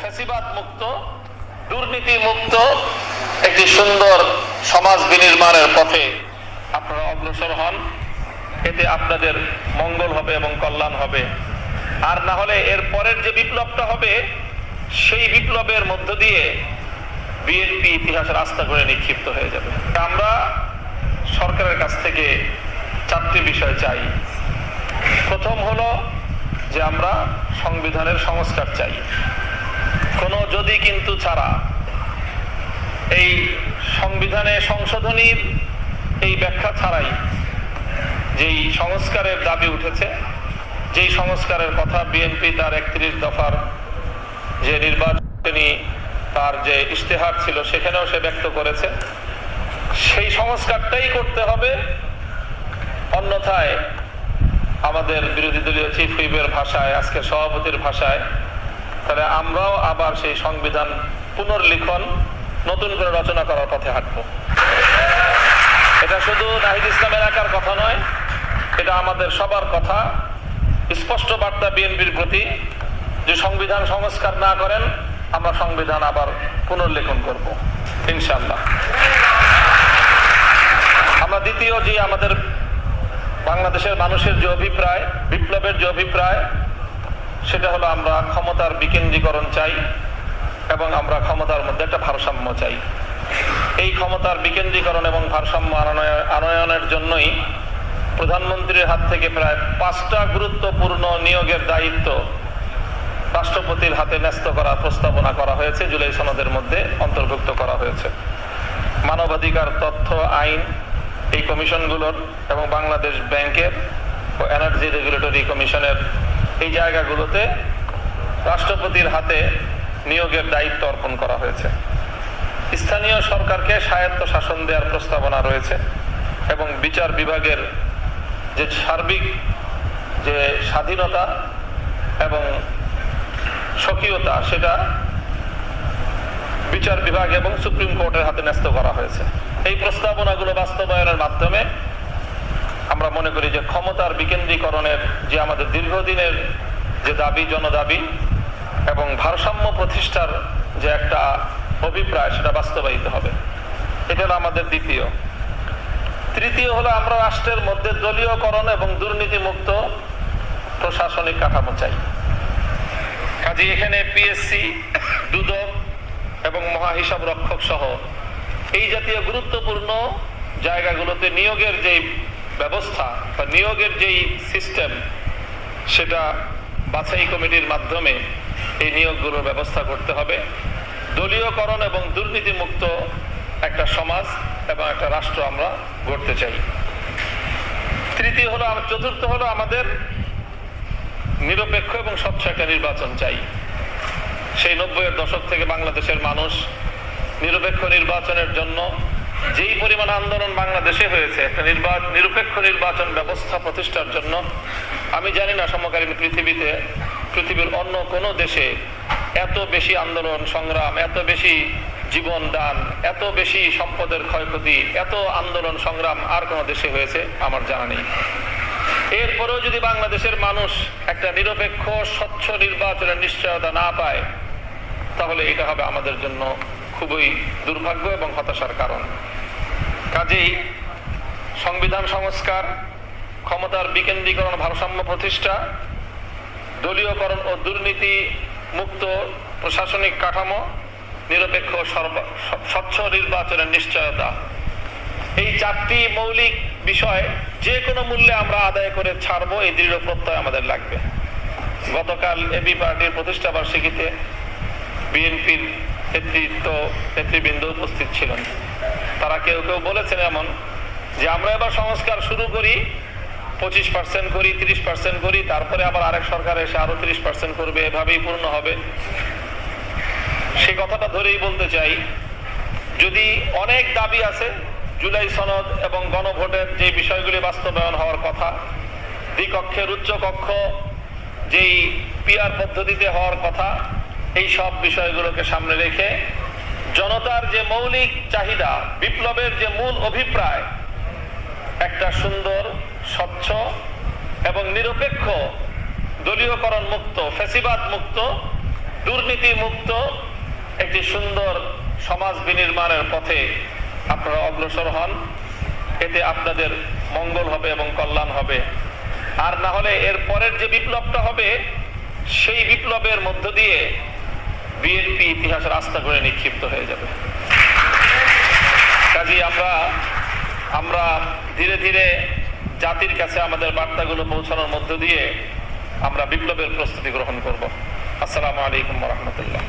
ফ্যাসিবাদ মুক্ত, দুর্নীতি মুক্ত একটি সুন্দর সমাজ বিনির্মাণের পথে আপনারা অগ্রসর হন। এতে আপনাদের মঙ্গল হবে এবং কল্যাণ হবে। আর না হলে এর পরের যে বিপ্লবটা হবে, সেই বিপ্লবের মধ্য দিয়ে বিএনপি ইতিহাসের আস্থা করে নিক্ষিপ্ত হয়ে যাবে। আমরা সরকারের কাছ থেকে 4টি বিষয় চাই। প্রথম হলো যে আমরা সংবিধানের সংস্কার চাই। কোনো যদি কিন্তু ছাড়া এই সংবিধানে সংশোধনীর এই ব্যাখ্যা ছাড়াই যেই সংস্কারের দাবি উঠেছে, যেই সংস্কারের কথা বিএনপি তার 31 দফার যে নির্বাচনী তার যে ইশতেহার ছিল সেখানেও সে ব্যক্ত করেছে, সেই সংস্কারটাই করতে হবে। অন্যথায় আমাদের বিরোধী দলীয় চিফ হুইপের ভাষায়, আজকে সভাপতির ভাষায়, তাহলে আমরাও আবার সেই সংবিধান পুনর্লিখন নতুন করে রচনা করার পথে হাঁটব। এটা শুধু নাহিদ ইসলাম এলাকার কথা নয়, এটা আমাদের সবার কথা। স্পষ্ট বার্তা বিএনপির প্রতি যে সংবিধান সংস্কার না করেন আমরা সংবিধান আবার পুনর্লেখন করব ইনশাআল্লাহ। আমরা দ্বিতীয় যে আমাদের বাংলাদেশের মানুষের যে অভিপ্রায়, বিপ্লবের যে অভিপ্রায়, সেটা হলো আমরা ক্ষমতার বিকেন্দ্রীকরণ চাই এবং আমরা ক্ষমতার মধ্যে একটা ভারসাম্য চাই। এই ক্ষমতার বিকেন্দ্রীকরণ এবং ভারসাম্য আনয়নের জন্যই প্রধানমন্ত্রীর হাত থেকে প্রায় 5টা গুরুত্বপূর্ণ নিয়োগের দায়িত্ব রাষ্ট্রপতির হাতে ন্যস্ত করার প্রস্তাবনা করা হয়েছে, জুলাই সনদের মধ্যে অন্তর্ভুক্ত করা হয়েছে। মানবাধিকার, তথ্য, আইন এই কমিশনগুলোর এবং বাংলাদেশ ব্যাংকের ও এনার্জি রেগুলেটরি কমিশনের এই জায়গাগুলোতে রাষ্ট্রপতির হাতে নিয়োগের দায়িত্ব অর্পণ করা হয়েছে। স্থানীয় সরকারকে স্বায়ত্ত শাসন দেওয়ার প্রস্তাবনা রয়েছে এবং বিচার বিভাগের যে সার্বিক যে স্বাধীনতা এবং স্বকীয়তা সেটা বিচার বিভাগ এবং সুপ্রিম কোর্টের হাতে ন্যস্ত করা হয়েছে। এই প্রস্তাবনাগুলো বাস্তবায়নের মাধ্যমে আমরা মনে করি যে ক্ষমতার বিকেন্দ্রীকরণের যে আমাদের দীর্ঘদিনের যে দাবি, জনদাবি এবং ভারসাম্য প্রতিষ্ঠার যে একটা অভিপ্রায়, সেটা বাস্তবায়িত হবে। এটা হলো আমাদের দ্বিতীয়। তৃতীয় হলো আমরা রাষ্ট্রের মধ্যে দলীয়করণ এবং দুর্নীতিমুক্ত প্রশাসনিক কাঠামো চাই। কাজে এখানে পিএসসি, দুদক এবং মহাহিসাব রক্ষক সহ এই জাতীয় গুরুত্বপূর্ণ জায়গাগুলোতে নিয়োগের যেই ব্যবস্থা বা নিয়োগের যেই সিস্টেম, সেটা বাছাই কমিটির মাধ্যমে এই নিয়োগগুলোর ব্যবস্থা করতে হবে। দলীয়করণ এবং দুর্নীতিমুক্ত একটা সমাজ এবং একটা রাষ্ট্র আমরা গড়তে চাই। চতুর্থ হলো আমাদের নিরপেক্ষ এবং স্বচ্ছ একটা নির্বাচন চাই। সেই 90-এর দশক থেকে বাংলাদেশের মানুষ নিরপেক্ষ নির্বাচনের জন্য যেই পরিমাণ আন্দোলন বাংলাদেশে হয়েছে, একটা নিরপেক্ষ নির্বাচন ব্যবস্থা প্রতিষ্ঠার জন্য, আমি জানি না সমকালীন পৃথিবীর অন্য কোনো দেশে এত বেশি আন্দোলন সংগ্রাম, এত বেশি জীবন দান, এত বেশি সম্পদের ক্ষয়ক্ষতি, এত আন্দোলন সংগ্রাম আর কোনো দেশে হয়েছে আমার জানা নেই। এরপরেও যদি বাংলাদেশের মানুষ একটা নিরপেক্ষ স্বচ্ছ নির্বাচনের নিশ্চয়তা না পায়, তাহলে এটা হবে আমাদের জন্য খুবই দুর্ভাগ্য এবং হতাশার কারণ। কাজেই সংবিধান সংস্কার, ক্ষমতার বিকেন্দ্রীকরণ, ভারসাম্য প্রতিষ্ঠা, দলীয়করণ ও দুর্নীতি মুক্ত প্রশাসনিক কাঠামো, নিরপেক্ষ স্বচ্ছ নির্বাচনের নিশ্চয়তা, এই 4টি মৌলিক বিষয় যে কোনো মূল্যে আমরা আদায় করে ছাড়বো, এই দৃঢ় প্রত্যয় আমাদের লাগবে। গতকাল এবি পার্টির প্রতিষ্ঠা বার্ষিকীতে বিএনপির নেতৃবৃন্দ উপস্থিত ছিলেন। তারা কেউ কেউ বলেছেন এমন যে আমরা এবার সংস্কার শুরু করি, 25% করি, 30% করি, তারপরে আবার আরেক সরকার এসে আরো 30% করবে, এভাবেই পূর্ণ হবে। সেই কথাটা ধরেই বলতে চাই, যদি অনেক দাবি আছে, জুলাই সনদ এবং গণভোটের যে বিষয়গুলি বাস্তবায়ন হওয়ার কথা, দ্বিকক্ষের উচ্চকক্ষ যেই পিআর পদ্ধতিতে হওয়ার কথা, এই সব বিষয়গুলোকে সামনে রেখে জনতার যে মৌলিক চাহিদা, বিপ্লবের যে মূল অভিপ্রায়, একটা সুন্দর, স্বচ্ছ এবং নিরপেক্ষ, দলীয়করণ মুক্ত, ফ্যাসিবাদ মুক্ত দুর্নীতি মুক্ত একটি সুন্দর সমাজ বিনির্মাণের পথে আপনারা অগ্রসর হন। এতে আপনাদের মঙ্গল হবে এবং কল্যাণ হবে। আর না হলে এর পরের যে বিপ্লবটা হবে, সেই বিপ্লবের মধ্য দিয়ে বিএনপি ইতিহাসের আস্থা করে নিক্ষিপ্ত হয়ে যাবে। কাজেই আমরা ধীরে ধীরে জাতির কাছে আমাদের বার্তাগুলো পৌঁছানোর মধ্য দিয়ে আমরা বিপ্লবের প্রস্তুতি গ্রহণ করব। আসসালামু আলাইকুম ওয়া রাহমাতুল্লাহ।